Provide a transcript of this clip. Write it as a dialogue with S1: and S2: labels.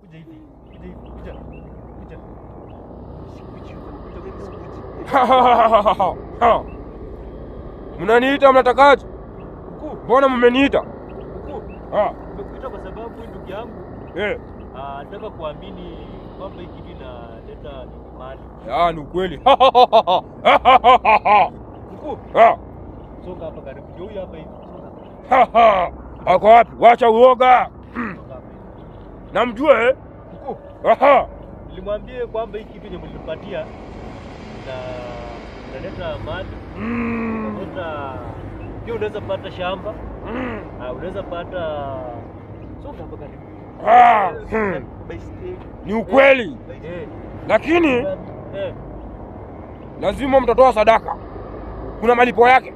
S1: Kuja hivi. Kuja.
S2: Mnaniita mnatakaje? Mbona mmeniita?
S1: Nimekuita kwa sababu ndugu yangu nataka kuamini kwamba hiki kitu inaleta mali.
S2: Ni ukweli.
S1: Mkuu. Songa hapa karibu. Ndio huyu hapa hivi.
S2: Ako wapi? Wacha uoga. Namjua
S1: Mkuu. Nilimwambia kwamba hiki kitu mlinipatia na inaleta mali. Pia unaweza pata shamba. Unaweza pata songa hapa karibu.
S2: Ni ukweli. Lakini lazima mtatoa sadaka. Kuna malipo yake.